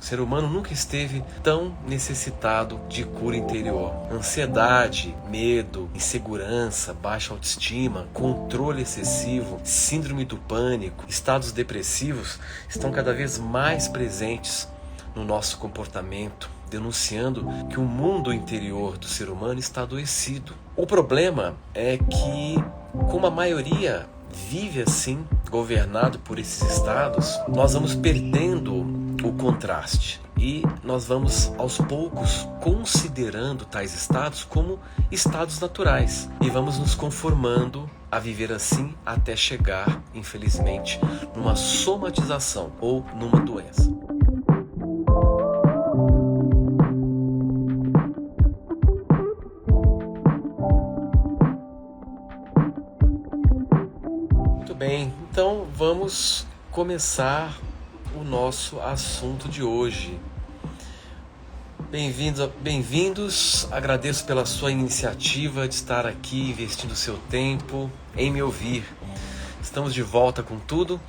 ser humano nunca esteve tão necessitado de cura interior. Ansiedade, medo, insegurança, baixa autoestima, controle excessivo, síndrome do pânico, estados depressivos estão cada vez mais presentes no nosso comportamento, denunciando que o mundo interior do ser humano está adoecido. O problema é que, como a maioria vive assim, governado por esses estados, nós vamos perdendo o contraste e nós vamos aos poucos considerando tais estados como estados naturais e vamos nos conformando a viver assim até chegar, infelizmente, numa somatização ou numa doença. Muito bem, então vamos começar o nosso assunto de hoje. Bem-vindos, agradeço pela sua iniciativa de estar aqui, investindo seu tempo em me ouvir. Estamos de volta com tudo,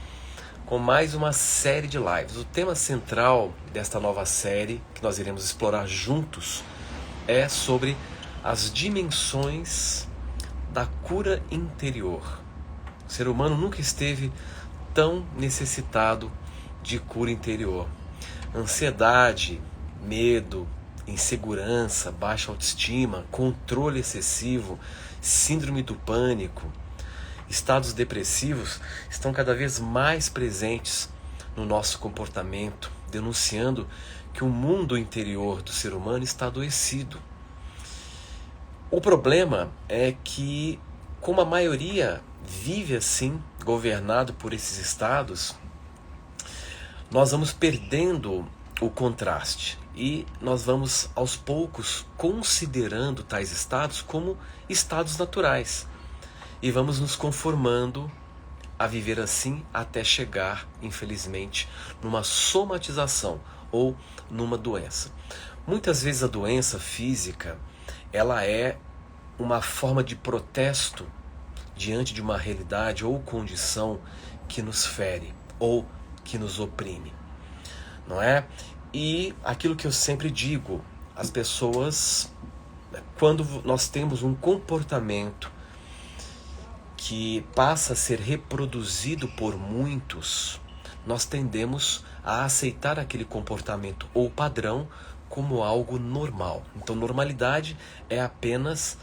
com mais uma série de lives. O tema central desta nova série, que nós iremos explorar juntos, é sobre as dimensões da cura interior. O ser humano nunca esteve tão necessitado de cura interior. Ansiedade, medo, insegurança, baixa autoestima, controle excessivo, síndrome do pânico, estados depressivos estão cada vez mais presentes no nosso comportamento, denunciando que o mundo interior do ser humano está adoecido. O problema é que, como a maioria vive assim, governado por esses estados, nós vamos perdendo o contraste e nós vamos aos poucos considerando tais estados como estados naturais e vamos nos conformando a viver assim até chegar, infelizmente, numa somatização ou numa doença. Muitas vezes a doença física, ela é uma forma de protesto diante de uma realidade ou condição que nos fere ou que nos oprime, não é? E aquilo que eu sempre digo, as pessoas, quando nós temos um comportamento que passa a ser reproduzido por muitos, nós tendemos a aceitar aquele comportamento ou padrão como algo normal. Então, normalidade é apenas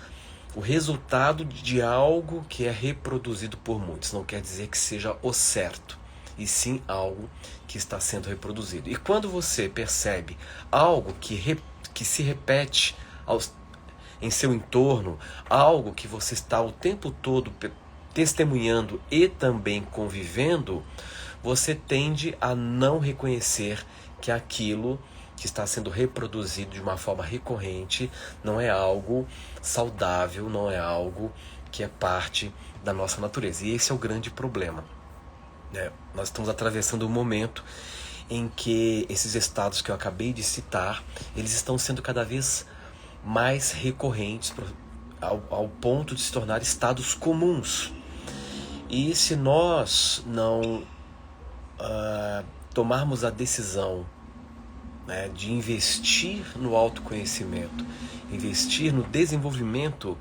o resultado de algo que é reproduzido por muitos. Não quer dizer que seja o certo, e sim algo que está sendo reproduzido. E quando você percebe algo que se repete em seu entorno, algo que você está o tempo todo testemunhando e também convivendo, você tende a não reconhecer que aquilo que está sendo reproduzido de uma forma recorrente não é algo saudável, não é algo que é parte da nossa natureza. E esse é o grande problema, né? Nós estamos atravessando um momento em que esses estados que eu acabei de citar, eles estão sendo cada vez mais recorrentes ao ponto de se tornar estados comuns. E se nós não tomarmos a decisão, né, de investir no autoconhecimento, investir no desenvolvimento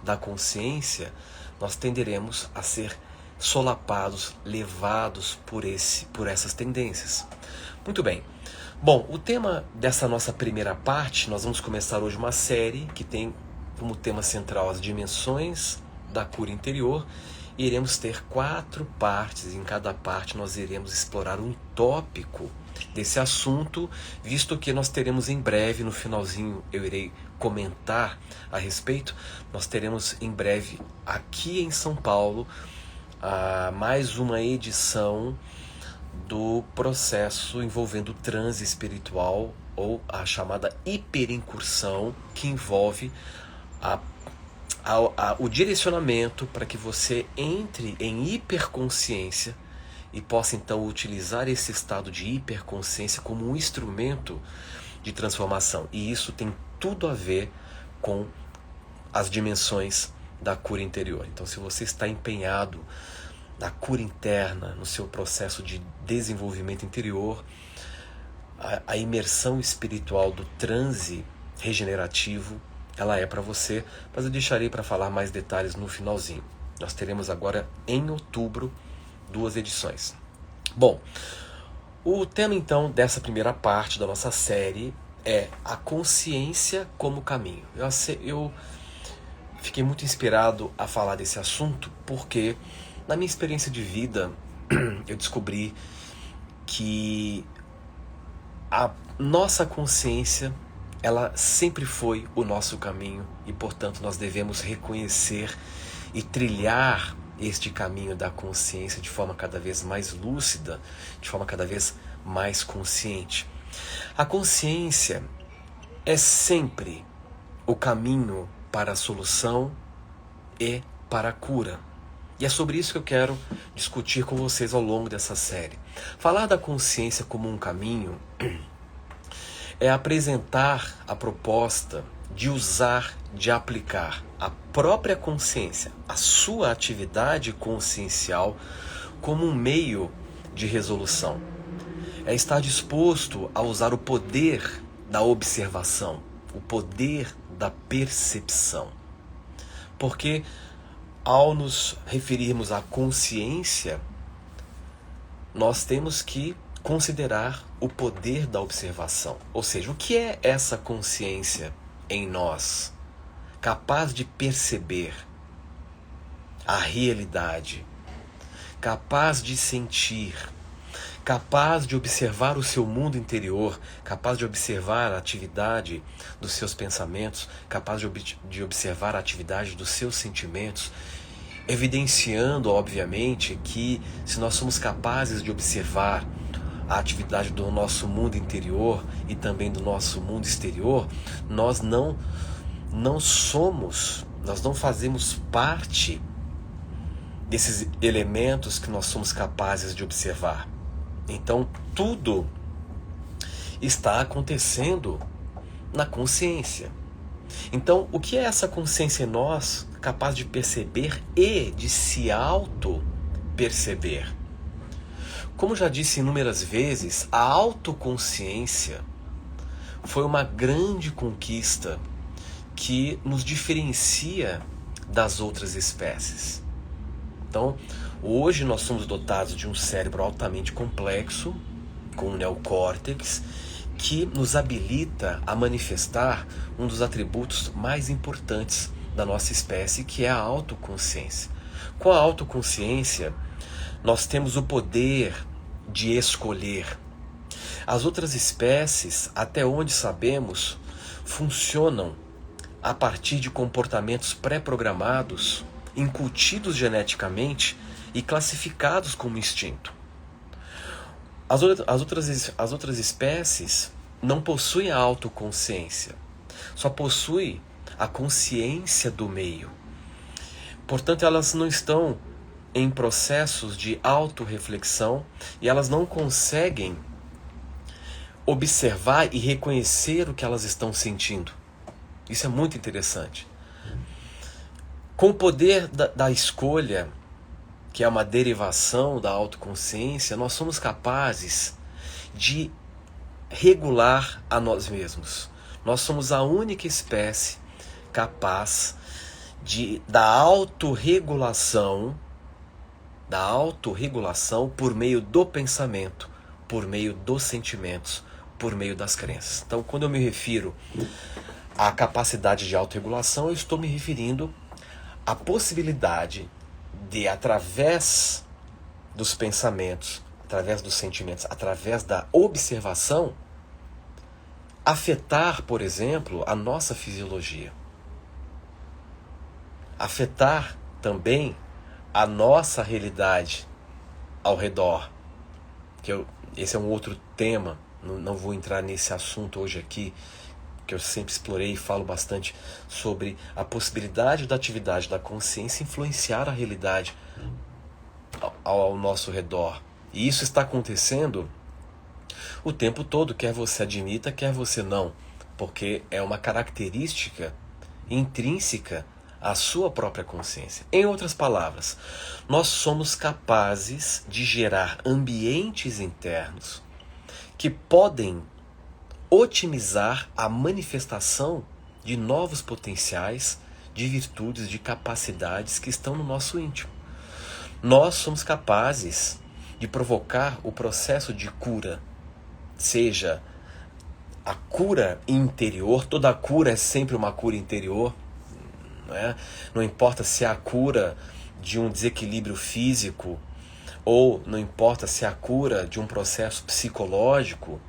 da consciência, nós tenderemos a ser solapados, levados por essas tendências. Muito bem. Bom, o tema dessa nossa primeira parte, nós vamos começar hoje uma série que tem como tema central as dimensões da cura interior. E iremos ter 4 partes, e em cada parte nós iremos explorar um tópico desse assunto, visto que nós teremos em breve, no finalzinho eu irei comentar a respeito, nós teremos em breve aqui em São Paulo mais uma edição do processo envolvendo o transe espiritual ou a chamada hiperincursão, que envolve o direcionamento para que você entre em hiperconsciência e possa então utilizar esse estado de hiperconsciência como um instrumento de transformação. E isso tem tudo a ver com as dimensões da cura interior. Então, se você está empenhado na cura interna, no seu processo de desenvolvimento interior, a imersão espiritual do transe regenerativo, ela é para você, mas eu deixarei para falar mais detalhes no finalzinho. Nós teremos agora em outubro 2 edições. Bom, o tema então dessa primeira parte da nossa série é a consciência como caminho. Eu fiquei muito inspirado a falar desse assunto porque na minha experiência de vida eu descobri que a nossa consciência, ela sempre foi o nosso caminho e, portanto, nós devemos reconhecer e trilhar este caminho da consciência de forma cada vez mais lúcida, de forma cada vez mais consciente. A consciência é sempre o caminho para a solução e para a cura. E é sobre isso que eu quero discutir com vocês ao longo dessa série. Falar da consciência como um caminho é apresentar a proposta de usar, de aplicar a própria consciência, a sua atividade consciencial, como um meio de resolução. É estar disposto a usar o poder da observação, o poder da percepção. Porque ao nos referirmos à consciência, nós temos que considerar o poder da observação. Ou seja, o que é essa consciência em nós, capaz de perceber a realidade, capaz de sentir, capaz de observar o seu mundo interior, capaz de observar a atividade dos seus pensamentos, capaz de observar a atividade dos seus sentimentos, evidenciando, obviamente, que se nós somos capazes de observar a atividade do nosso mundo interior e também do nosso mundo exterior, nós não fazemos parte desses elementos que nós somos capazes de observar. Então, tudo está acontecendo na consciência. Então, o que é essa consciência em nós capaz de perceber e de se auto-perceber? Como já disse inúmeras vezes, a autoconsciência foi uma grande conquista que nos diferencia das outras espécies. Então, hoje nós somos dotados de um cérebro altamente complexo, com um neocórtex, que nos habilita a manifestar um dos atributos mais importantes da nossa espécie, que é a autoconsciência. Com a autoconsciência, nós temos o poder de escolher. As outras espécies, até onde sabemos, funcionam a partir de comportamentos pré-programados, incutidos geneticamente e classificados como instinto. As outras espécies não possuem a autoconsciência, só possuem a consciência do meio. Portanto, elas não estão em processos de autorreflexão e elas não conseguem observar e reconhecer o que elas estão sentindo. Isso é muito interessante. Com o poder da escolha, que é uma derivação da autoconsciência, nós somos capazes de regular a nós mesmos. Nós somos a única espécie capaz da autorregulação por meio do pensamento, por meio dos sentimentos, por meio das crenças. Então, quando eu me refiro à capacidade de autorregulação, eu estou me referindo à possibilidade de, através dos pensamentos, através dos sentimentos, através da observação, afetar, por exemplo, a nossa fisiologia. Afetar também a nossa realidade ao redor. Esse é um outro tema, não vou entrar nesse assunto hoje aqui, que eu sempre explorei e falo bastante sobre a possibilidade da atividade da consciência influenciar a realidade ao nosso redor. E isso está acontecendo o tempo todo, quer você admita, quer você não, porque é uma característica intrínseca à sua própria consciência. Em outras palavras, nós somos capazes de gerar ambientes internos que podem otimizar a manifestação de novos potenciais, de virtudes, de capacidades que estão no nosso íntimo. Nós somos capazes de provocar o processo de cura, seja a cura interior, toda cura é sempre uma cura interior, não é? Não importa se é a cura de um desequilíbrio físico, ou não importa se é a cura de um processo psicológico,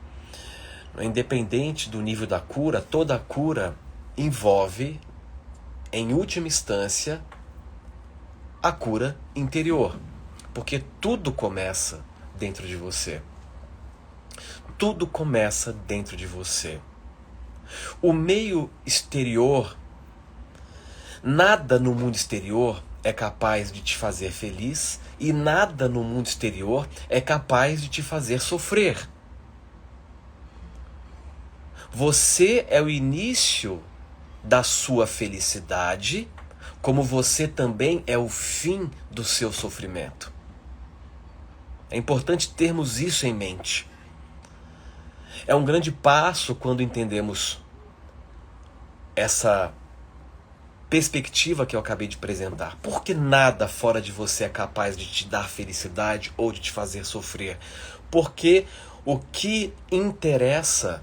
independente do nível da cura, toda cura envolve, em última instância, a cura interior. Porque tudo começa dentro de você. Tudo começa dentro de você. O meio exterior, nada no mundo exterior é capaz de te fazer feliz e nada no mundo exterior é capaz de te fazer sofrer. Você é o início da sua felicidade, como você também é o fim do seu sofrimento. É importante termos isso em mente. É um grande passo quando entendemos essa perspectiva que eu acabei de apresentar. Porque nada fora de você é capaz de te dar felicidade ou de te fazer sofrer. Porque o que interessa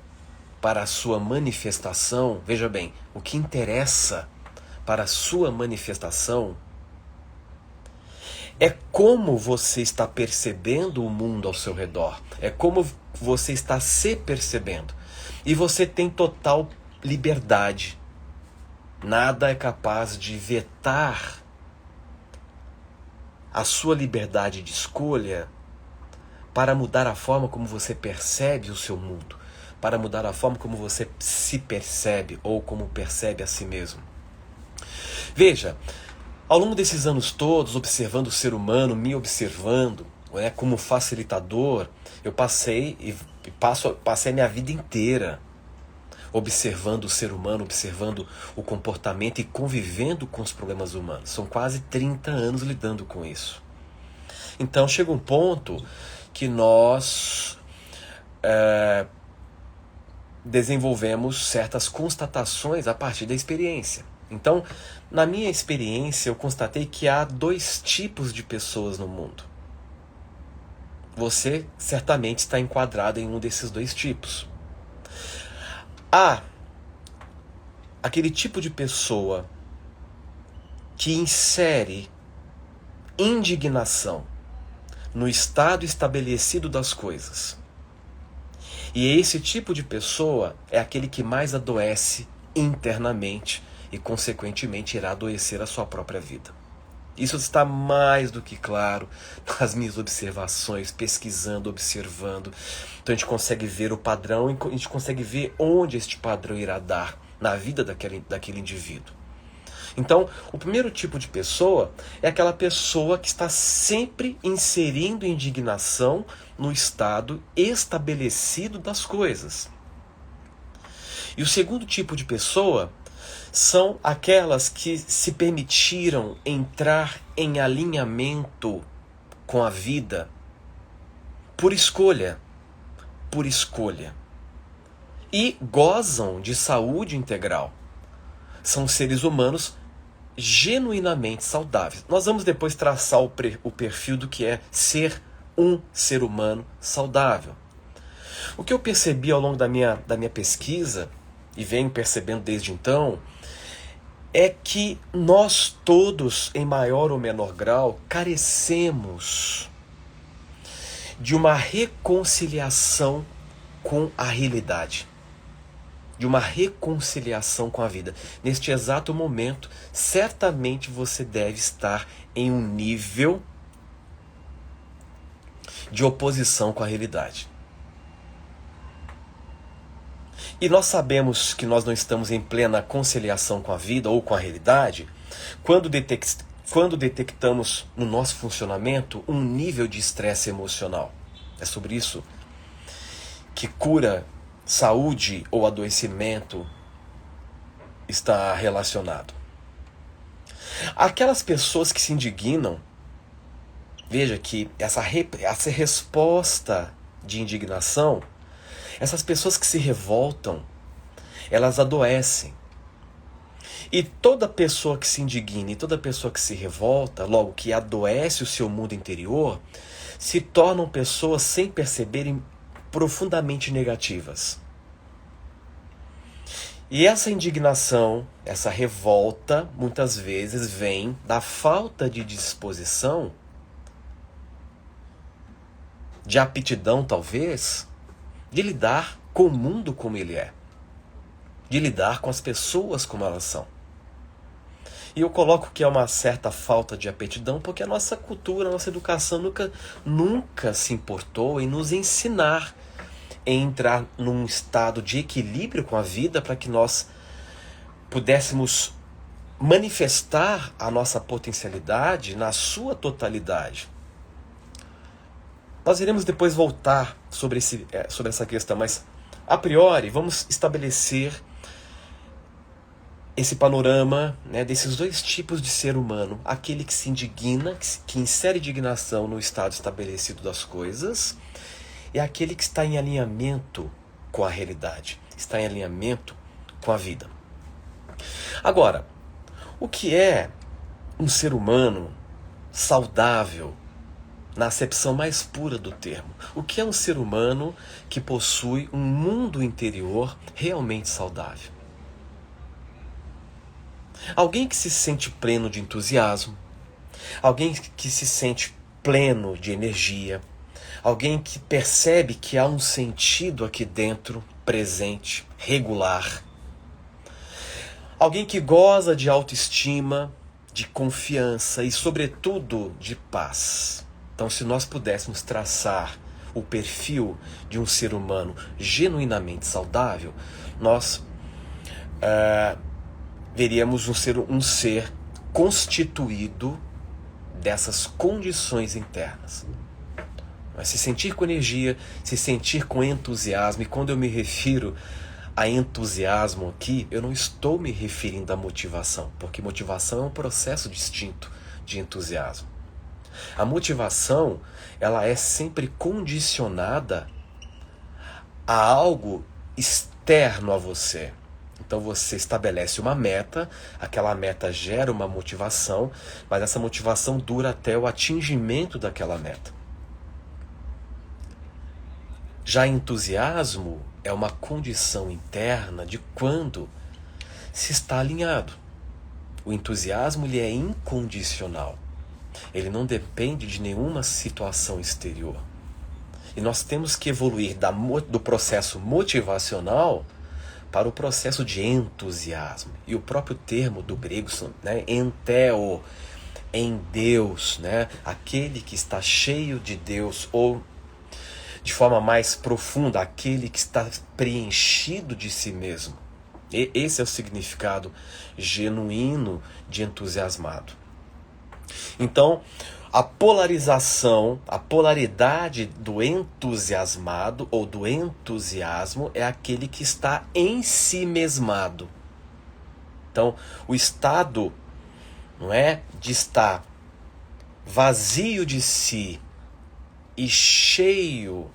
para a sua manifestação, veja bem, o que interessa para a sua manifestação é como você está percebendo o mundo ao seu redor. É como você está se percebendo. E você tem total liberdade. Nada é capaz de vetar a sua liberdade de escolha para mudar a forma como você percebe o seu mundo, para mudar a forma como você se percebe ou como percebe a si mesmo. Veja, ao longo desses anos todos, observando o ser humano, me observando, como facilitador, eu passei a minha vida inteira observando o ser humano, observando o comportamento e convivendo com os problemas humanos. São quase 30 anos lidando com isso. Então chega um ponto que nós desenvolvemos certas constatações a partir da experiência. Então, na minha experiência, eu constatei que há 2 tipos de pessoas no mundo. Você certamente está enquadrado em um desses 2 tipos. Há aquele tipo de pessoa que insere indignação no estado estabelecido das coisas. E esse tipo de pessoa é aquele que mais adoece internamente e, consequentemente, irá adoecer a sua própria vida. Isso está mais do que claro nas minhas observações, pesquisando, observando. Então a gente consegue ver o padrão e a gente consegue ver onde este padrão irá dar na vida daquele indivíduo. Então, o primeiro tipo de pessoa é aquela pessoa que está sempre inserindo indignação no estado estabelecido das coisas. E o segundo tipo de pessoa são aquelas que se permitiram entrar em alinhamento com a vida por escolha, e gozam de saúde integral. São seres humanos genuinamente saudáveis. Nós vamos depois traçar o perfil do que é ser um ser humano saudável. O que eu percebi ao longo da minha pesquisa, e venho percebendo desde então, é que nós todos, em maior ou menor grau, carecemos de uma reconciliação com a realidade, de uma reconciliação com a vida. Neste exato momento, certamente você deve estar em um nível de oposição com a realidade. E nós sabemos que nós não estamos em plena conciliação com a vida ou com a realidade quando detectamos no nosso funcionamento um nível de estresse emocional. É sobre isso que cura, saúde ou adoecimento está relacionado. Aquelas pessoas que se indignam, veja que essa resposta de indignação Essas pessoas que se revoltam, elas adoecem. E toda pessoa que se indigna e toda pessoa que se revolta, logo que adoece o seu mundo interior, se tornam pessoas sem perceberem profundamente negativas. E essa indignação, essa revolta, muitas vezes vem da falta de disposição, de aptidão talvez, de lidar com o mundo como ele é, de lidar com as pessoas como elas são. E eu coloco que é uma certa falta de aptidão porque a nossa cultura, a nossa educação nunca se importou em nos ensinar a entrar num estado de equilíbrio com a vida para que nós pudéssemos manifestar a nossa potencialidade na sua totalidade. Nós iremos depois voltar sobre essa questão, mas a priori vamos estabelecer esse panorama, né, desses dois tipos de ser humano. Aquele que se indigna, que insere indignação no estado estabelecido das coisas, e aquele que está em alinhamento com a realidade, está em alinhamento com a vida. Agora, o que é um ser humano saudável na acepção mais pura do termo? O que é um ser humano que possui um mundo interior realmente saudável? Alguém que se sente pleno de entusiasmo, alguém que se sente pleno de energia, alguém que percebe que há um sentido aqui dentro, presente, regular. Alguém que goza de autoestima, de confiança e, sobretudo, de paz. Então, se nós pudéssemos traçar o perfil de um ser humano genuinamente saudável, nós veríamos um ser constituído dessas condições internas. Se sentir com energia, se sentir com entusiasmo. E quando eu me refiro a entusiasmo aqui, eu não estou me referindo à motivação, porque motivação é um processo distinto de entusiasmo. A motivação, ela é sempre condicionada a algo externo a você. Então você estabelece uma meta, aquela meta gera uma motivação, mas essa motivação dura até o atingimento daquela meta. Já entusiasmo é uma condição interna de quando se está alinhado. O entusiasmo ele é incondicional. Ele não depende de nenhuma situação exterior. E nós temos que evoluir do processo motivacional para o processo de entusiasmo. E o próprio termo do grego, né, enteo, em Deus, né, aquele que está cheio de Deus, ou de forma mais profunda, aquele que está preenchido de si mesmo. Esse é o significado genuíno de entusiasmado. Então, a polarização, a polaridade do entusiasmado ou do entusiasmo é aquele que está em si mesmado. Então, o estado, não é, de estar vazio de si e cheio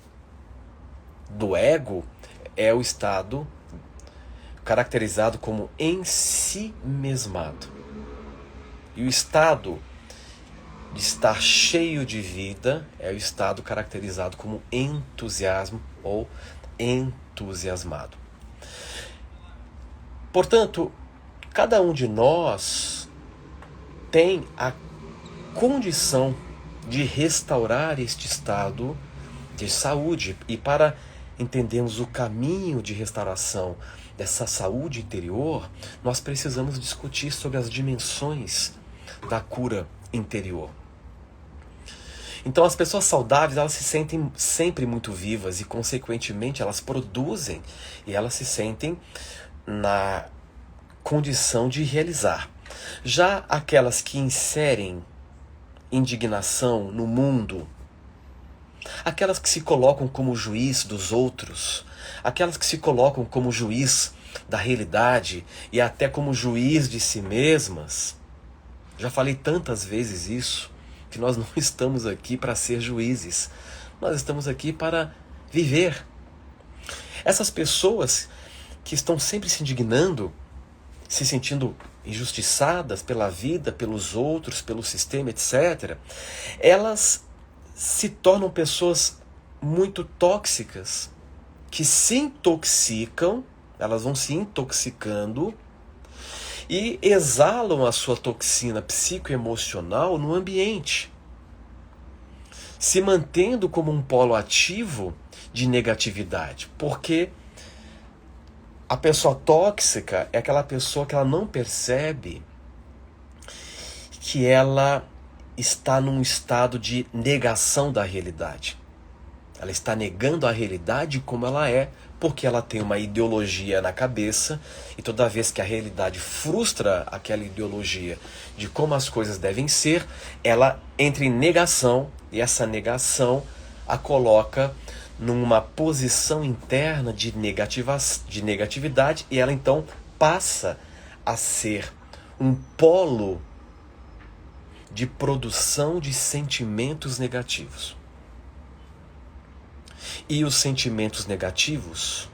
do ego é o estado caracterizado como ensimesmado. E o estado de estar cheio de vida é o estado caracterizado como entusiasmo ou entusiasmado. Portanto, cada um de nós tem a condição de restaurar este estado de saúde. E para entendermos o caminho de restauração dessa saúde interior, nós precisamos discutir sobre as dimensões da cura interior. Então as pessoas saudáveis, elas se sentem sempre muito vivas e consequentemente elas produzem e elas se sentem na condição de realizar. Já aquelas que inserem indignação no mundo, aquelas que se colocam como juiz dos outros, aquelas que se colocam como juiz da realidade e até como juiz de si mesmas, já falei tantas vezes isso, que nós não estamos aqui para ser juízes, nós estamos aqui para viver. Essas pessoas que estão sempre se indignando, se sentindo injustiçadas pela vida, pelos outros, pelo sistema, etc., elas se tornam pessoas muito tóxicas, que se intoxicam, elas vão se intoxicando e exalam a sua toxina psicoemocional no ambiente, se mantendo como um polo ativo de negatividade, porque a pessoa tóxica é aquela pessoa que ela não percebe que ela está num estado de negação da realidade. Ela está negando a realidade como ela é, porque ela tem uma ideologia na cabeça, e toda vez que a realidade frustra aquela ideologia de como as coisas devem ser, ela entra em negação, e essa negação a coloca numa posição interna de negatividade, e ela então passa a ser um polo de produção de sentimentos negativos. E os sentimentos negativos,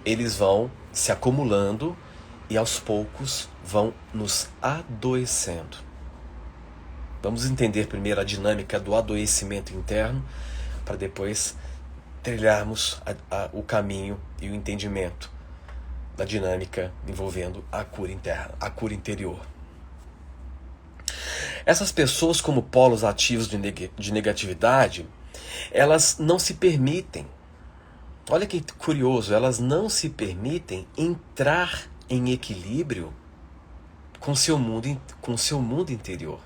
eles vão se acumulando e aos poucos vão nos adoecendo. Vamos entender primeiro a dinâmica do adoecimento interno, para depois trilharmos o caminho e o entendimento da dinâmica envolvendo a cura interna, a cura interior. Essas pessoas, como polos ativos de negatividade, elas não se permitem, olha que curioso, elas não se permitem entrar em equilíbrio com seu mundo interior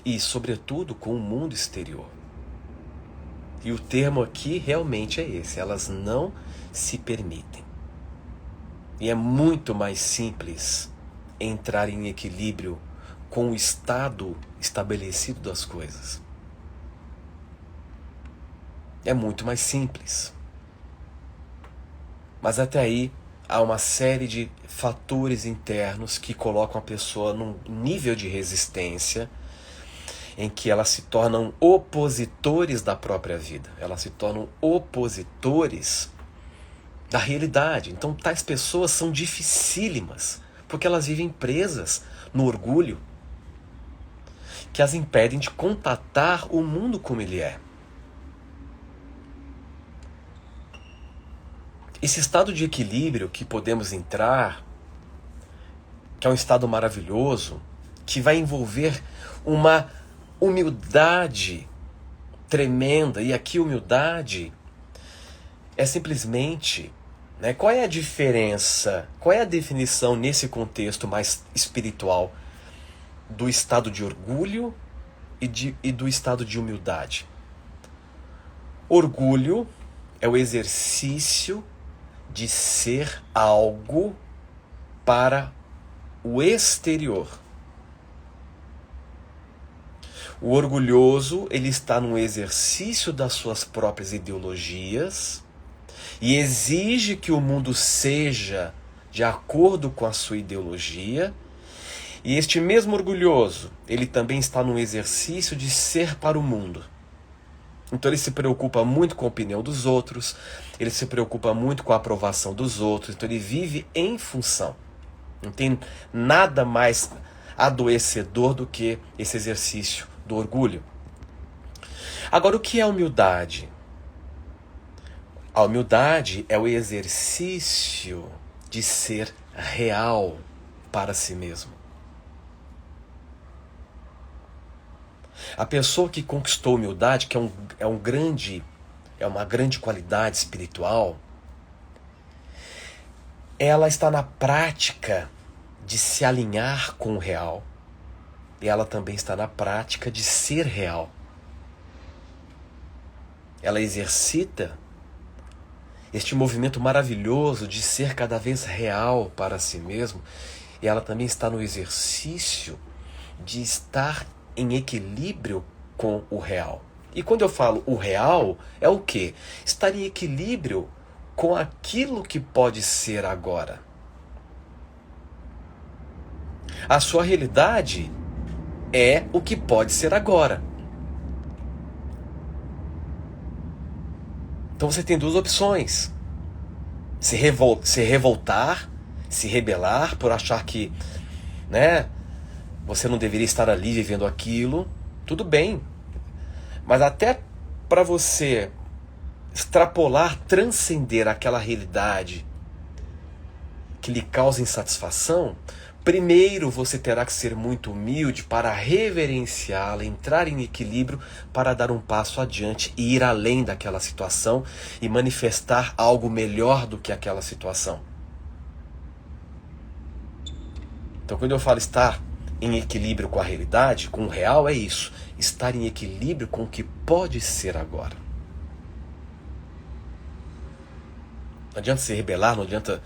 e, sobretudo, com o mundo exterior. E o termo aqui realmente é esse, elas não se permitem. E é muito mais simples entrar em equilíbrio com o estado estabelecido das coisas. É muito mais simples. Mas até aí há uma série de fatores internos que colocam a pessoa num nível de resistência em que elas se tornam opositores da própria vida. Elas se tornam opositores da realidade. Então tais pessoas são dificílimas, porque elas vivem presas no orgulho, que as impedem de contatar o mundo como ele é. Esse estado de equilíbrio que podemos entrar, que é um estado maravilhoso, que vai envolver uma humildade tremenda, e aqui humildade é simplesmente, né, qual é a diferença, qual é a definição nesse contexto mais espiritual do estado de orgulho e do estado de humildade? Orgulho é o exercício de ser algo para o exterior. O orgulhoso, ele está no exercício das suas próprias ideologias e exige que o mundo seja de acordo com a sua ideologia. E este mesmo orgulhoso, ele também está no exercício de ser para o mundo. Então ele se preocupa muito com a opinião dos outros, ele se preocupa muito com a aprovação dos outros, então ele vive em função. Não tem nada mais adoecedor do que esse exercício do orgulho. Agora, o que é a humildade? A humildade é o exercício de ser real para si mesmo. A pessoa que conquistou a humildade, que é uma grande qualidade espiritual, ela está na prática de se alinhar com o real. E ela também está na prática de ser real. Ela exercita este movimento maravilhoso de ser cada vez real para si mesmo. E ela também está no exercício de estar em equilíbrio com o real. E quando eu falo o real, é o quê? Estar em equilíbrio com aquilo que pode ser agora. A sua realidade é o que pode ser agora. Então você tem duas opções. se revoltar, se rebelar por achar que, né, você não deveria estar ali vivendo aquilo. Tudo bem. Mas até para você extrapolar, transcender aquela realidade que lhe causa insatisfação, primeiro você terá que ser muito humilde para reverenciá-la, entrar em equilíbrio para dar um passo adiante e ir além daquela situação e manifestar algo melhor do que aquela situação. Então, quando eu falo estar em equilíbrio com a realidade, com o real, é isso. Estar em equilíbrio com o que pode ser agora. Não adianta se rebelar, não adianta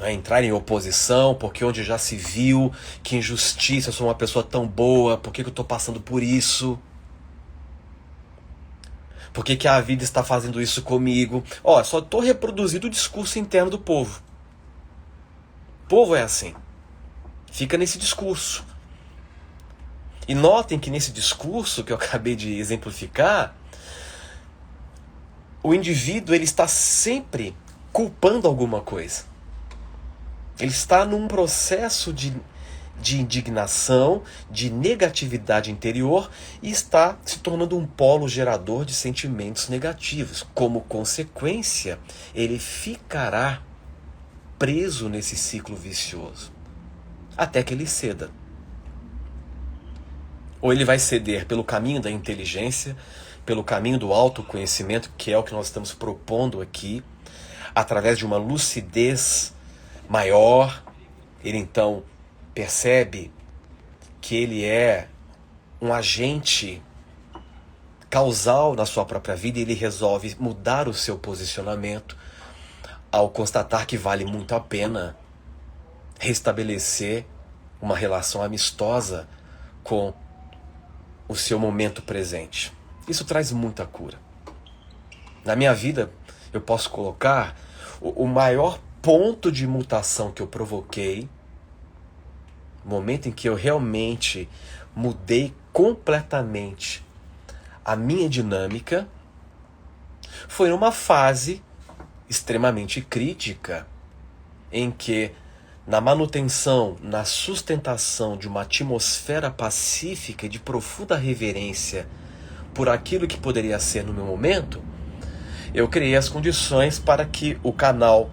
entrar em oposição, porque onde já se viu, que injustiça, eu sou uma pessoa tão boa, por que eu estou passando por isso? Por que a vida está fazendo isso comigo? Só estou reproduzindo o discurso interno do povo. O povo é assim. Fica nesse discurso. E notem que nesse discurso que eu acabei de exemplificar, o indivíduo ele está sempre culpando alguma coisa. Ele está num processo de indignação, de negatividade interior e está se tornando um polo gerador de sentimentos negativos. Como consequência, ele ficará preso nesse ciclo vicioso até que ele ceda. Ou ele vai ceder pelo caminho da inteligência, pelo caminho do autoconhecimento, que é o que nós estamos propondo aqui, através de uma lucidez maior. Ele então percebe que ele é um agente causal na sua própria vida e ele resolve mudar o seu posicionamento ao constatar que vale muito a pena restabelecer uma relação amistosa com o seu momento presente. Isso traz muita cura. Na minha vida, eu posso colocar o maior ponto de mutação que eu provoquei, o momento em que eu realmente mudei completamente a minha dinâmica, foi numa fase extremamente crítica, em que na manutenção, na sustentação de uma atmosfera pacífica e de profunda reverência por aquilo que poderia ser no meu momento, eu criei as condições para que o canal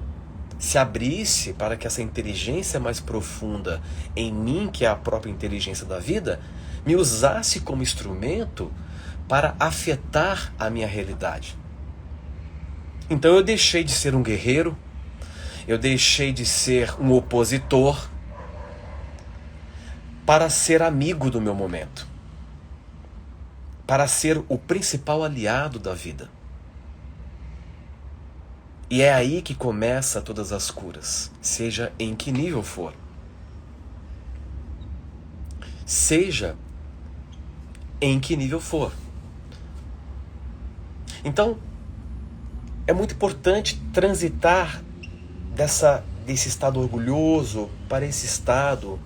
se abrisse, para que essa inteligência mais profunda em mim, que é a própria inteligência da vida, me usasse como instrumento para afetar a minha realidade. Então eu deixei de ser um guerreiro, eu deixei de ser um opositor para ser amigo do meu momento, para ser o principal aliado da vida. E é aí que começa todas as curas, seja em que nível for. Seja em que nível for. Então, é muito importante transitar desse estado orgulhoso para esse estado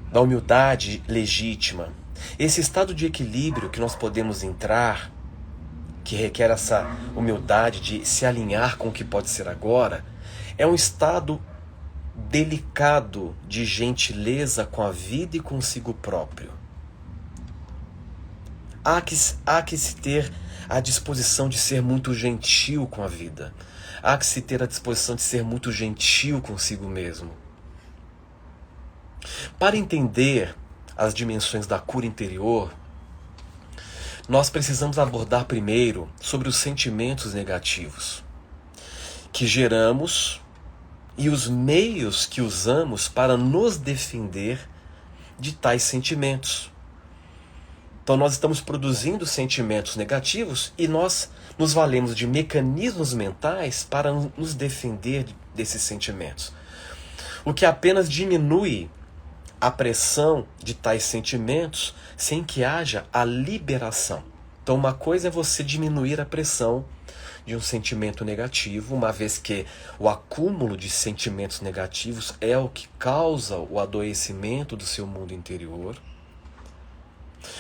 da humildade legítima. Esse estado de equilíbrio que nós podemos entrar, que requer essa humildade de se alinhar com o que pode ser agora, é um estado delicado de gentileza com a vida e consigo próprio. Há que se ter a disposição de ser muito gentil com a vida. Há que se ter a disposição de ser muito gentil consigo mesmo. Para entender as dimensões da cura interior, nós precisamos abordar primeiro sobre os sentimentos negativos que geramos e os meios que usamos para nos defender de tais sentimentos. Então nós estamos produzindo sentimentos negativos e nós nos valemos de mecanismos mentais para nos defender desses sentimentos. O que apenas diminui a pressão de tais sentimentos sem que haja a liberação. Então uma coisa é você diminuir a pressão de um sentimento negativo, uma vez que o acúmulo de sentimentos negativos é o que causa o adoecimento do seu mundo interior.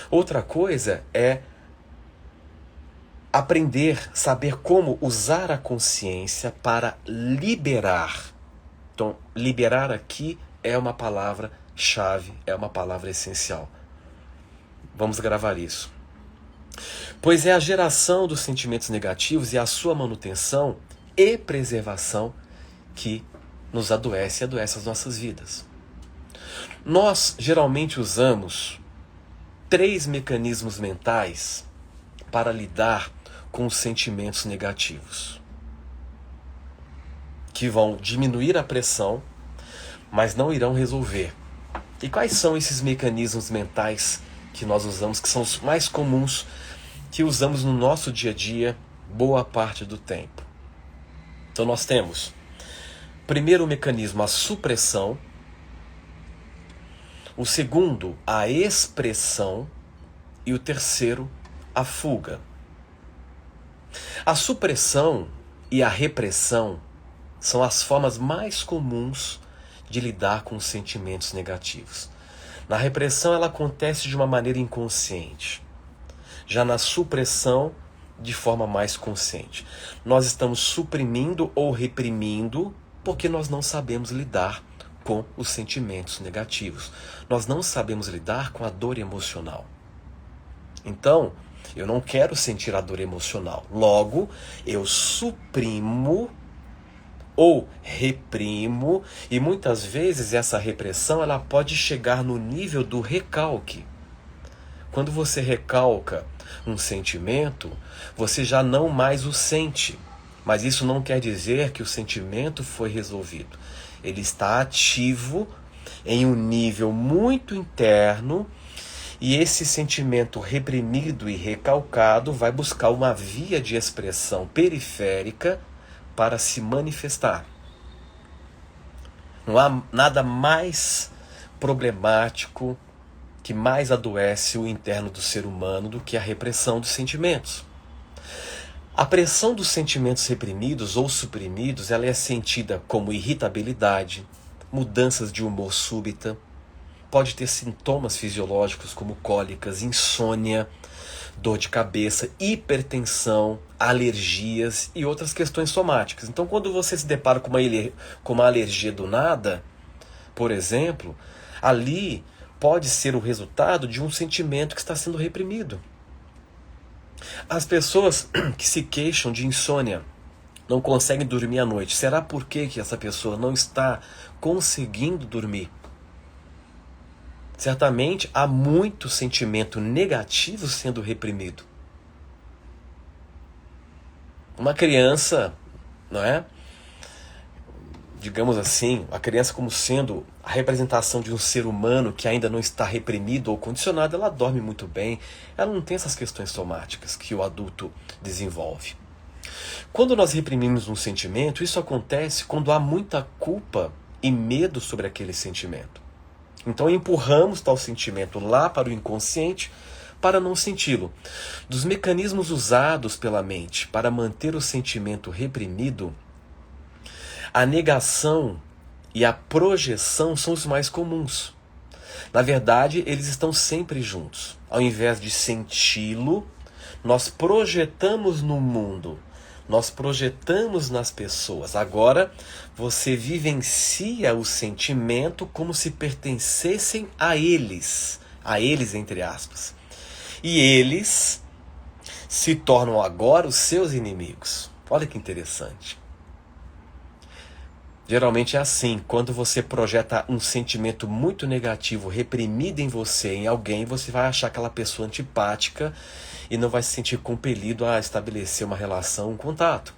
Outra coisa é aprender, saber como usar a consciência para liberar. Então, liberar aqui é uma palavra-chave, é uma palavra essencial. Vamos gravar isso. Pois é a geração dos sentimentos negativos e a sua manutenção e preservação que nos adoece e adoece as nossas vidas. Nós geralmente usamos 3 mecanismos mentais para lidar com os sentimentos negativos, que vão diminuir a pressão, mas não irão resolver. E quais são esses mecanismos mentais que nós usamos, que são os mais comuns, que usamos no nosso dia a dia, boa parte do tempo? Então nós temos, primeiro mecanismo, a supressão. O segundo, a expressão. E o terceiro, a fuga. A supressão e a repressão são as formas mais comuns de lidar com os sentimentos negativos. Na repressão, ela acontece de uma maneira inconsciente. Já na supressão, de forma mais consciente. Nós estamos suprimindo ou reprimindo porque nós não sabemos lidar com os sentimentos negativos. Nós não sabemos lidar com a dor emocional. Então, eu não quero sentir a dor emocional. Logo, eu suprimo ou reprimo, e muitas vezes essa repressão ela pode chegar no nível do recalque. Quando você recalca um sentimento, você já não mais o sente. Mas isso não quer dizer que o sentimento foi resolvido. Ele está ativo em um nível muito interno, e esse sentimento reprimido e recalcado vai buscar uma via de expressão periférica para se manifestar. Não há nada mais problemático, que mais adoece o interno do ser humano do que a repressão dos sentimentos. A pressão dos sentimentos reprimidos ou suprimidos, ela é sentida como irritabilidade, mudanças de humor súbita, pode ter sintomas fisiológicos como cólicas, insônia, dor de cabeça, hipertensão, alergias e outras questões somáticas. Então, quando você se depara com uma alergia do nada, por exemplo, ali pode ser o resultado de um sentimento que está sendo reprimido. As pessoas que se queixam de insônia, não conseguem dormir à noite, será por que essa pessoa não está conseguindo dormir? Certamente há muito sentimento negativo sendo reprimido. Uma criança, não é? Digamos assim, a criança como sendo a representação de um ser humano que ainda não está reprimido ou condicionado, ela dorme muito bem, ela não tem essas questões somáticas que o adulto desenvolve. Quando nós reprimimos um sentimento, isso acontece quando há muita culpa e medo sobre aquele sentimento. Então empurramos tal sentimento lá para o inconsciente para não senti-lo. Dos mecanismos usados pela mente para manter o sentimento reprimido, a negação e a projeção são os mais comuns. Na verdade, eles estão sempre juntos. Ao invés de senti-lo, nós projetamos no mundo, nós projetamos nas pessoas. Agora, você vivencia o sentimento como se pertencessem a eles entre aspas. E eles se tornam agora os seus inimigos. Olha que interessante. Geralmente é assim, quando você projeta um sentimento muito negativo reprimido em você, em alguém, você vai achar aquela pessoa antipática e não vai se sentir compelido a estabelecer uma relação, um contato.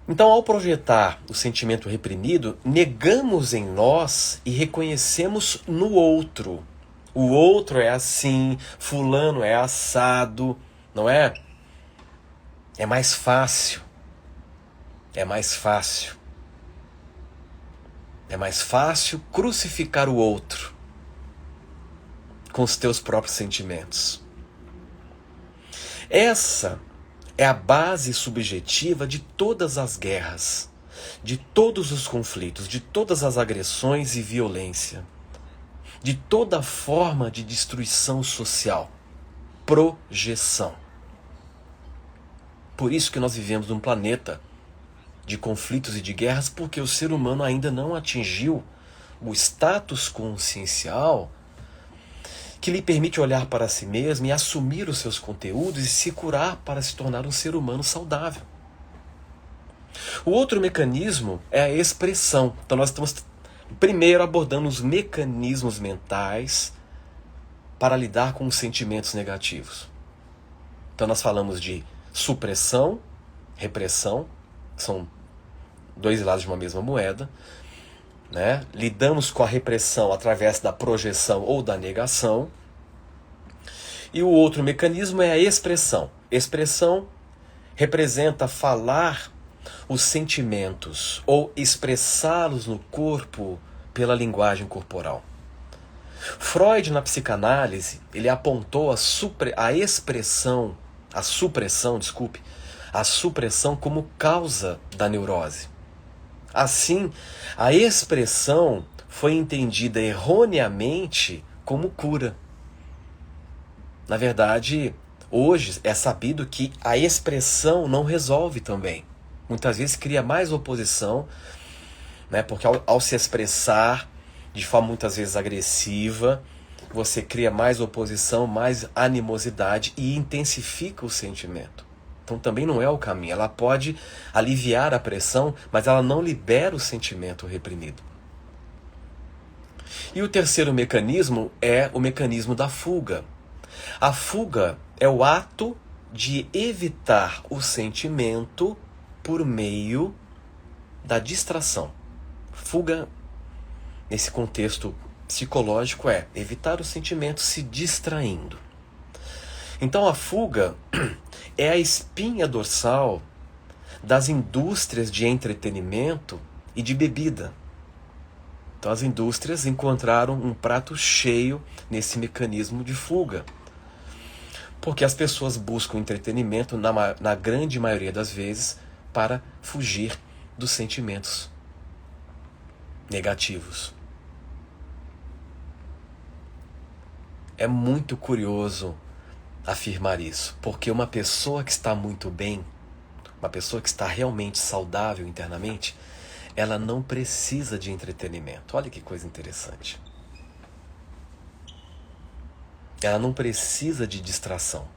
Então, ao projetar o sentimento reprimido, negamos em nós e reconhecemos no outro. O outro é assim, fulano é assado, não é? É mais fácil. É mais fácil. É mais fácil crucificar o outro com os teus próprios sentimentos. Essa é a base subjetiva de todas as guerras, de todos os conflitos, de todas as agressões e violência, de toda forma de destruição social. Projeção. por isso que nós vivemos num planeta de conflitos e de guerras, porque o ser humano ainda não atingiu o status consciencial que lhe permite olhar para si mesmo e assumir os seus conteúdos e se curar para se tornar um ser humano saudável. O outro mecanismo é a expressão. Então nós estamos primeiro abordando os mecanismos mentais para lidar com os sentimentos negativos. Então nós falamos de supressão, repressão, são dois lados de uma mesma moeda, né? Lidamos com a repressão através da projeção ou da negação. E o outro mecanismo é a expressão. Expressão representa falar os sentimentos ou expressá-los no corpo pela linguagem corporal. Freud, na psicanálise, ele apontou a supressão como causa da neurose. Assim, a expressão foi entendida erroneamente como cura. Na verdade, hoje é sabido que a expressão não resolve também. Muitas vezes cria mais oposição, né? Porque ao se expressar de forma muitas vezes agressiva, você cria mais oposição, mais animosidade e intensifica o sentimento. Então também não é o caminho. Ela pode aliviar a pressão, mas ela não libera o sentimento reprimido. E o terceiro mecanismo é o mecanismo da fuga. A fuga é o ato de evitar o sentimento por meio da distração. Fuga, nesse contexto psicológico, é evitar o sentimento se distraindo. Então a fuga é a espinha dorsal das indústrias de entretenimento e de bebida. Então as indústrias encontraram um prato cheio nesse mecanismo de fuga. Porque as pessoas buscam entretenimento, na grande maioria das vezes, para fugir dos sentimentos negativos. É muito curioso afirmar isso, porque uma pessoa que está muito bem, uma pessoa que está realmente saudável internamente, ela não precisa de entretenimento. Olha que coisa interessante. Ela não precisa de distração.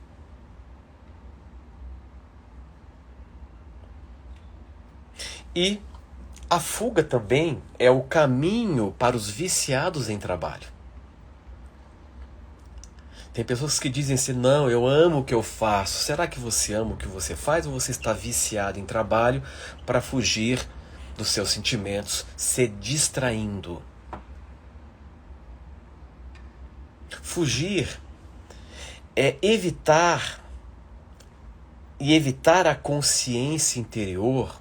E a fuga também é o caminho para os viciados em trabalho. Tem pessoas que dizem assim, não, eu amo o que eu faço. Será que você ama o que você faz ou você está viciado em trabalho para fugir dos seus sentimentos, se distraindo? Fugir é evitar a consciência interior,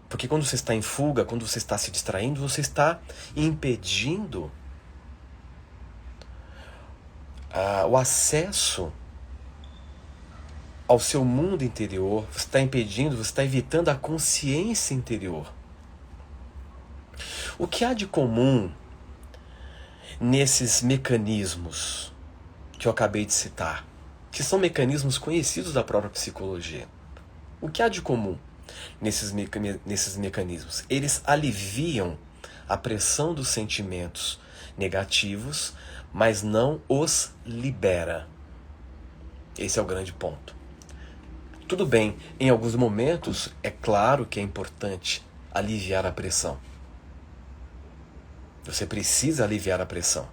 porque quando você está em fuga, quando você está se distraindo, você está impedindo o acesso ao seu mundo interior, você está impedindo, você está evitando a consciência interior. O que há de comum nesses mecanismos que eu acabei de citar, que são mecanismos conhecidos da própria psicologia? O que há de comum nesses mecanismos? Eles aliviam a pressão dos sentimentos negativos, mas não os libera. Esse é o grande ponto. Tudo bem, em alguns momentos é claro que é importante aliviar a pressão. Você precisa aliviar a pressão.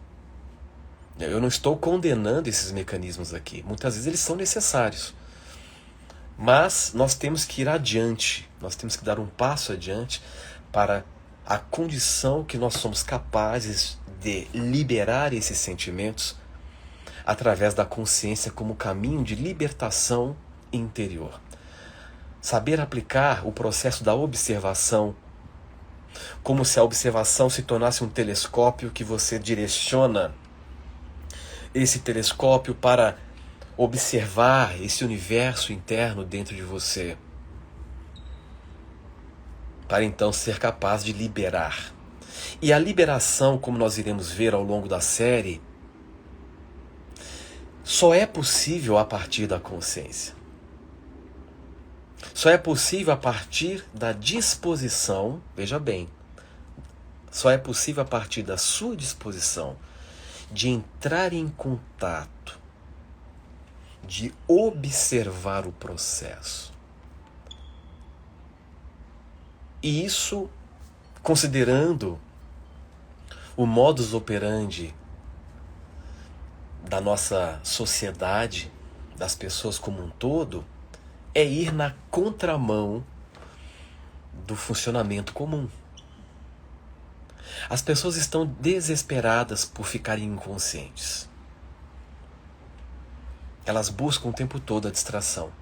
Eu não estou condenando esses mecanismos aqui. Muitas vezes eles são necessários. Mas nós temos que ir adiante. Nós temos que dar um passo adiante para a condição que nós somos capazes de liberar esses sentimentos através da consciência como caminho de libertação interior. Saber aplicar o processo da observação, como se a observação se tornasse um telescópio que você direciona esse telescópio para observar esse universo interno dentro de você, para então ser capaz de liberar. E a liberação, como nós iremos ver ao longo da série, só é possível a partir da consciência. Só é possível a partir da disposição, veja bem, só é possível a partir da sua disposição de entrar em contato, de observar o processo. E isso considerando o modus operandi da nossa sociedade, das pessoas como um todo, é ir na contramão do funcionamento comum. As pessoas estão desesperadas por ficarem inconscientes. Elas buscam o tempo todo a distração.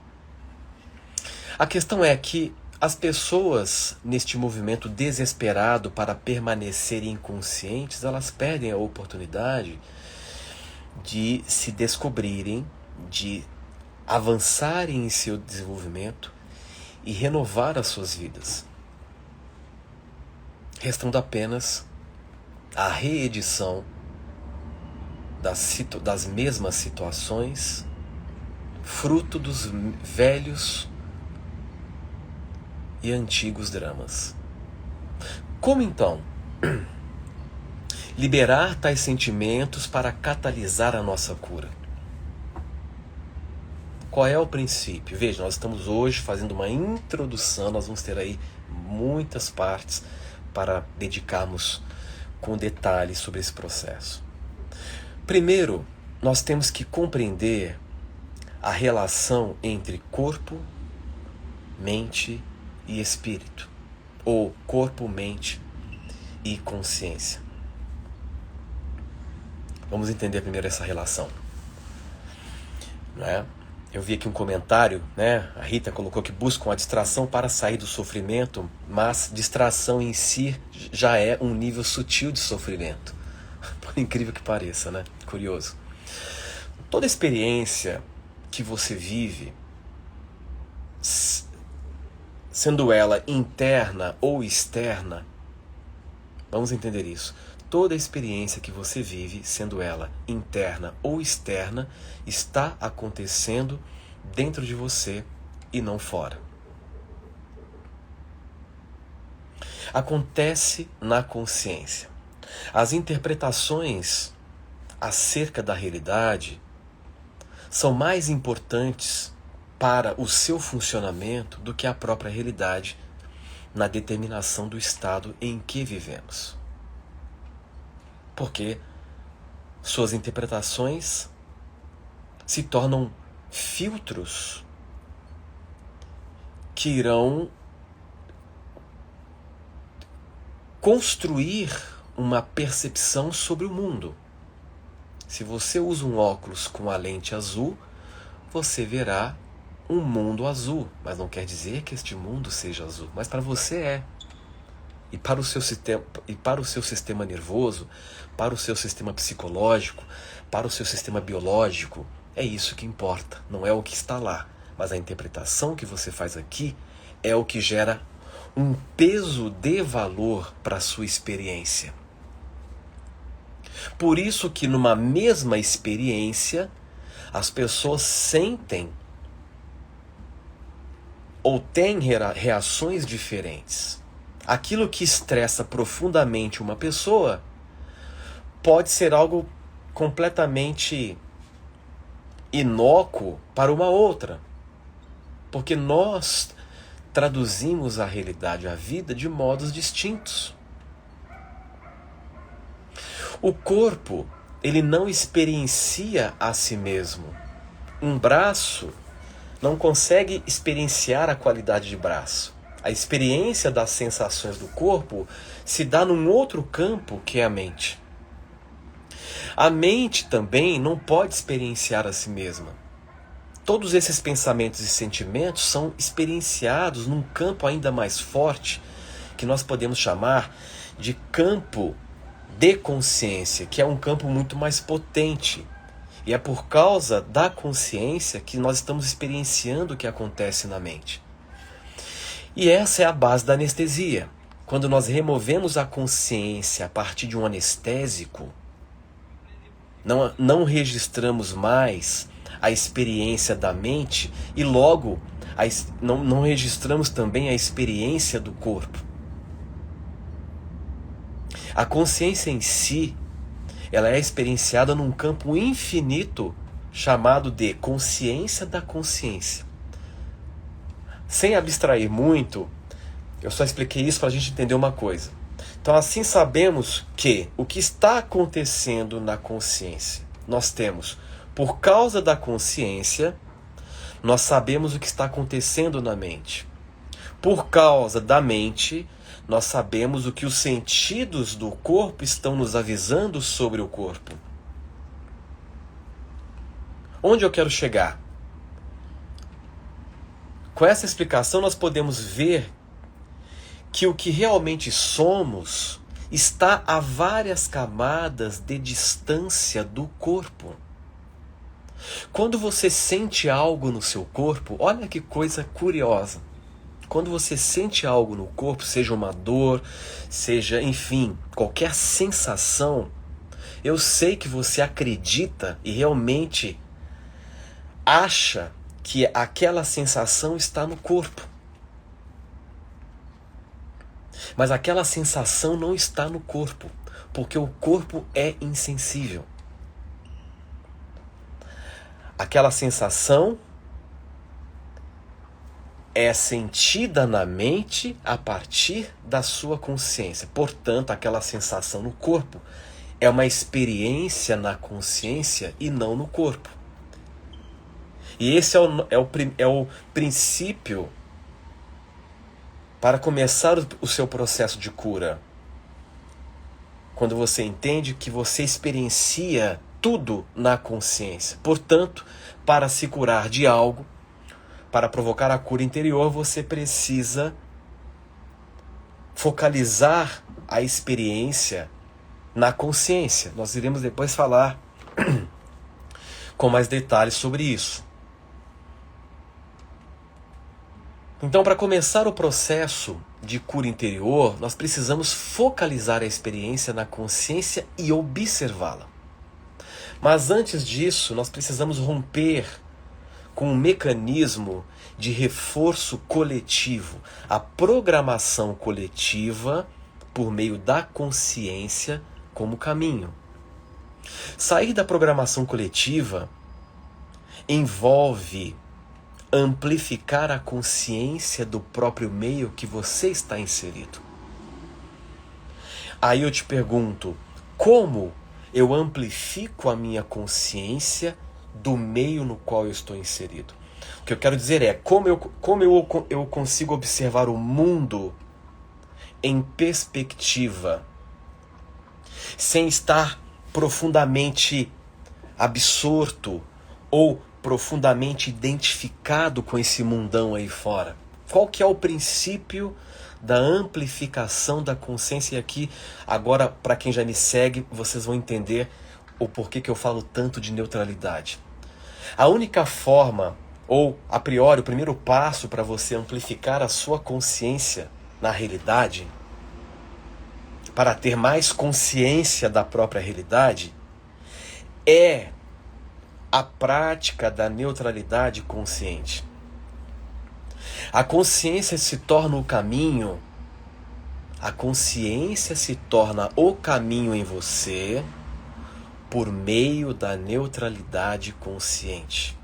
A questão é que as pessoas, neste movimento desesperado para permanecerem inconscientes, elas perdem a oportunidade de se descobrirem, de avançarem em seu desenvolvimento e renovar as suas vidas, restando apenas a reedição das mesmas situações, fruto dos velhos e antigos dramas. Como então liberar tais sentimentos para catalisar a nossa cura? Qual é o princípio? Veja, nós estamos hoje fazendo uma introdução, nós vamos ter aí muitas partes para dedicarmos com detalhes sobre esse processo. Primeiro, nós temos que compreender a relação entre corpo, mente e espírito, ou corpo, mente e consciência. Vamos entender primeiro essa relação, né? Eu vi aqui um comentário, né? A Rita colocou que buscam a distração para sair do sofrimento, mas distração em si já é um nível sutil de sofrimento. Por incrível que pareça, né? Curioso. Toda experiência que você vive, sendo ela interna ou externa, vamos entender isso. Toda experiência que você vive, sendo ela interna ou externa, está acontecendo dentro de você e não fora. Acontece na consciência. As interpretações acerca da realidade são mais importantes para o seu funcionamento do que a própria realidade na determinação do estado em que vivemos. Porque suas interpretações se tornam filtros que irão construir uma percepção sobre o mundo. Se você usa um óculos com a lente azul, você verá um mundo azul, mas não quer dizer que este mundo seja azul, mas para você é. E para o seu sistema nervoso, para o seu sistema psicológico, para o seu sistema biológico, é isso que importa. Não é o que está lá, mas a interpretação que você faz aqui é o que gera um peso de valor para a sua experiência. Por isso que numa mesma experiência, as pessoas sentem ou têm reações diferentes. Aquilo que estressa profundamente uma pessoa pode ser algo completamente inócuo para uma outra. Porque nós traduzimos a realidade, a vida, de modos distintos. O corpo, ele não experiencia a si mesmo. Um braço não consegue experienciar a qualidade de braço. A experiência das sensações do corpo se dá num outro campo que é a mente. A mente também não pode experienciar a si mesma. Todos esses pensamentos e sentimentos são experienciados num campo ainda mais forte, que nós podemos chamar de campo de consciência, que é um campo muito mais potente. E é por causa da consciência que nós estamos experienciando o que acontece na mente. E essa é a base da anestesia. Quando nós removemos a consciência a partir de um anestésico, não registramos mais a experiência da mente e logo não registramos também a experiência do corpo. A consciência em si, ela é experienciada num campo infinito chamado de consciência da consciência. Sem abstrair muito, eu só expliquei isso para a gente entender uma coisa. Então, assim sabemos que o que está acontecendo na consciência, nós temos, por causa da consciência, nós sabemos o que está acontecendo na mente. Por causa da mente, nós sabemos o que os sentidos do corpo estão nos avisando sobre o corpo. Onde eu quero chegar? Com essa explicação, nós podemos ver que o que realmente somos está a várias camadas de distância do corpo. Quando você sente algo no seu corpo, olha que coisa curiosa. Quando você sente algo no corpo, seja uma dor, seja, enfim, qualquer sensação, eu sei que você acredita e realmente acha que aquela sensação está no corpo. Mas aquela sensação não está no corpo, porque o corpo é insensível. Aquela sensação é sentida na mente a partir da sua consciência. Portanto, aquela sensação no corpo é uma experiência na consciência e não no corpo. E esse é o princípio para começar o seu processo de cura. Quando você entende que você experiencia tudo na consciência. Portanto, para se curar de algo, para provocar a cura interior, você precisa focalizar a experiência na consciência. Nós iremos depois falar com mais detalhes sobre isso. Então, para começar o processo de cura interior, nós precisamos focalizar a experiência na consciência e observá-la. Mas antes disso, nós precisamos romper com um mecanismo de reforço coletivo, a programação coletiva por meio da consciência como caminho. Sair da programação coletiva envolve amplificar a consciência do próprio meio que você está inserido. Aí eu te pergunto, como eu amplifico a minha consciência do meio no qual eu estou inserido? O que eu quero dizer é, como eu consigo observar o mundo em perspectiva, sem estar profundamente absorto ou profundamente identificado com esse mundão aí fora. Qual que é o princípio da amplificação da consciência? E aqui, agora, para quem já me segue, vocês vão entender o porquê que eu falo tanto de neutralidade. A única forma, ou a priori, o primeiro passo para você amplificar a sua consciência na realidade, para ter mais consciência da própria realidade, é a prática da neutralidade consciente. A consciência se torna o caminho, a consciência se torna o caminho em você por meio da neutralidade consciente.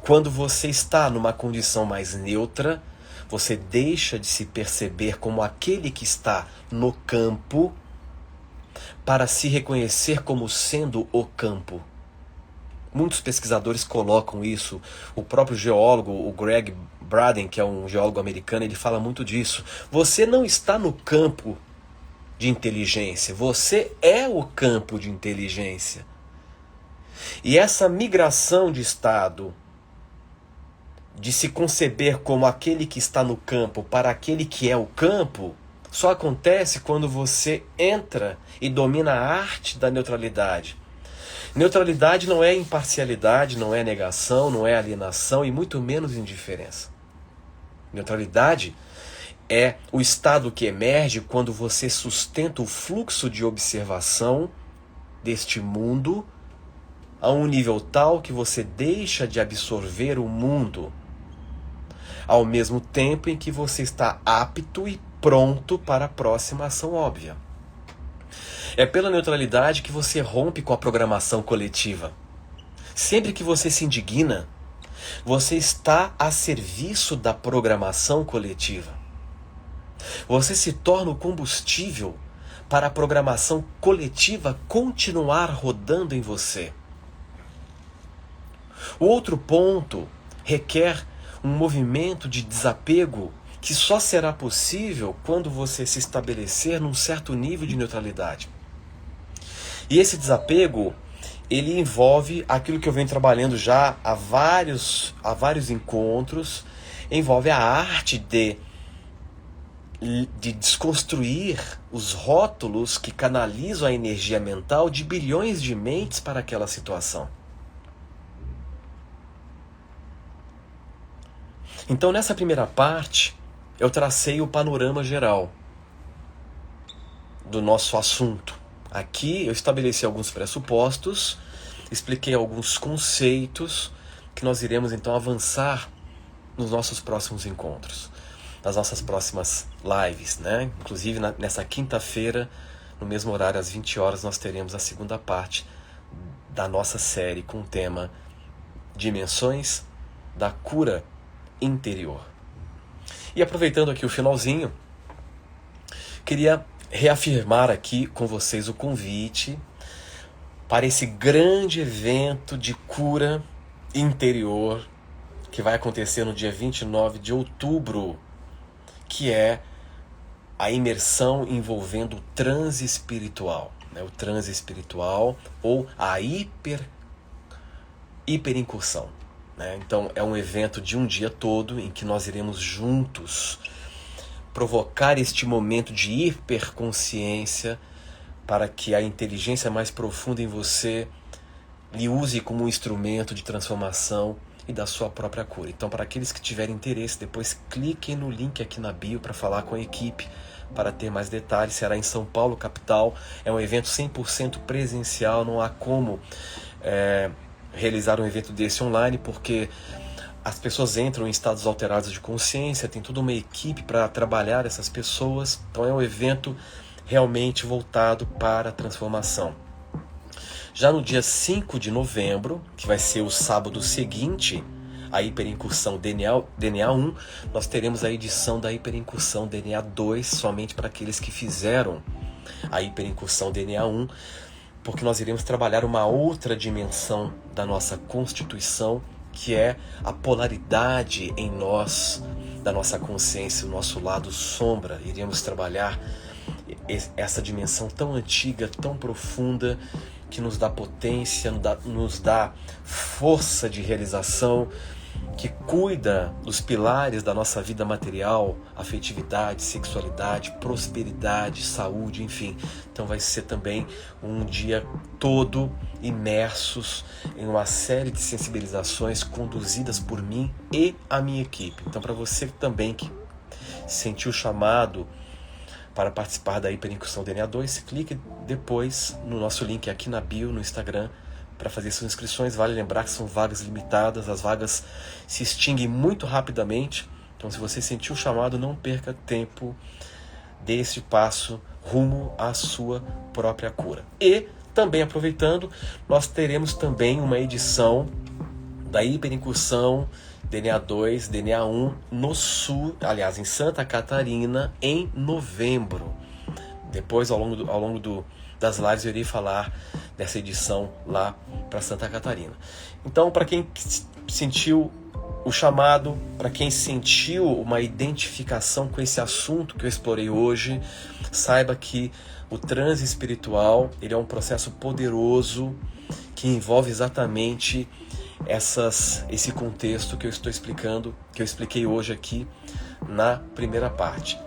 Quando você está numa condição mais neutra, você deixa de se perceber como aquele que está no campo para se reconhecer como sendo o campo. Muitos pesquisadores colocam isso. O próprio geólogo, o Greg Braden, que é um geólogo americano, ele fala muito disso. Você não está no campo de inteligência, você é o campo de inteligência. E essa migração de estado, de se conceber como aquele que está no campo para aquele que é o campo, só acontece quando você entra e domina a arte da neutralidade. Neutralidade não é imparcialidade, não é negação, não é alienação e muito menos indiferença. Neutralidade é o estado que emerge quando você sustenta o fluxo de observação deste mundo a um nível tal que você deixa de absorver o mundo ao mesmo tempo em que você está apto e pronto para a próxima ação óbvia. É pela neutralidade que você rompe com a programação coletiva. Sempre que você se indigna, você está a serviço da programação coletiva. Você se torna o combustível para a programação coletiva continuar rodando em você. O outro ponto requer um movimento de desapego que só será possível quando você se estabelecer num certo nível de neutralidade. E esse desapego, ele envolve aquilo que eu venho trabalhando já há vários encontros, envolve a arte de desconstruir os rótulos que canalizam a energia mental de bilhões de mentes para aquela situação. Então, nessa primeira parte, eu tracei o panorama geral do nosso assunto. Aqui eu estabeleci alguns pressupostos, expliquei alguns conceitos que nós iremos então avançar nos nossos próximos encontros, nas nossas próximas lives, né? Inclusive nessa quinta-feira, no mesmo horário, às 20 horas, nós teremos a segunda parte da nossa série com o tema Dimensões da Cura Interior. E aproveitando aqui o finalzinho, queria reafirmar aqui com vocês o convite para esse grande evento de cura interior que vai acontecer no dia 29 de outubro, que é a imersão envolvendo o transe espiritual, né? O transe espiritual ou a hiperincursão, né? Então é um evento de um dia todo em que nós iremos juntos provocar este momento de hiperconsciência para que a inteligência mais profunda em você lhe use como um instrumento de transformação e da sua própria cura. Então, para aqueles que tiverem interesse, depois cliquem no link aqui na bio para falar com a equipe, para ter mais detalhes. Será em São Paulo, capital. É um evento 100% presencial, não há como realizar um evento desse online, porque as pessoas entram em estados alterados de consciência, tem toda uma equipe para trabalhar essas pessoas. Então é um evento realmente voltado para a transformação. Já no dia 5 de novembro, que vai ser o sábado seguinte, a hiperincursão DNA 1, nós teremos a edição da hiperincursão DNA 2, somente para aqueles que fizeram a hiperincursão DNA 1, porque nós iremos trabalhar uma outra dimensão da nossa constituição, que é a polaridade em nós, da nossa consciência, o nosso lado sombra. Iremos trabalhar essa dimensão tão antiga, tão profunda, que nos dá potência, nos dá força de realização, que cuida dos pilares da nossa vida material, afetividade, sexualidade, prosperidade, saúde, enfim. Então vai ser também um dia todo imersos em uma série de sensibilizações conduzidas por mim e a minha equipe. Então, para você também que sentiu o chamado para participar da hiperincursão DNA 2, clique depois no nosso link aqui na bio, no Instagram, para fazer suas inscrições. Vale lembrar que são vagas limitadas, as vagas se extinguem muito rapidamente. Então, se você sentiu o chamado, não perca tempo, dê esse passo rumo à sua própria cura. E, também aproveitando, nós teremos também uma edição da hiperincursão DNA 2, DNA 1 no Sul, aliás, em Santa Catarina, em novembro. Depois, ao longo das lives, eu irei falar dessa edição lá para Santa Catarina. Então, para quem sentiu o chamado, para quem sentiu uma identificação com esse assunto que eu explorei hoje, saiba que o transe espiritual, ele é um processo poderoso que envolve exatamente esse contexto que eu estou explicando, que eu expliquei hoje aqui na primeira parte.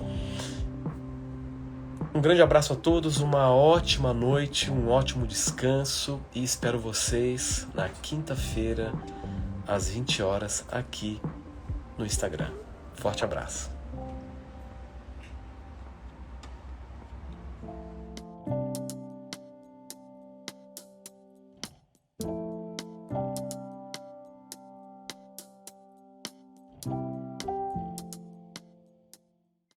Um grande abraço a todos, uma ótima noite, um ótimo descanso e espero vocês na quinta-feira às 20 horas aqui no Instagram. Forte abraço.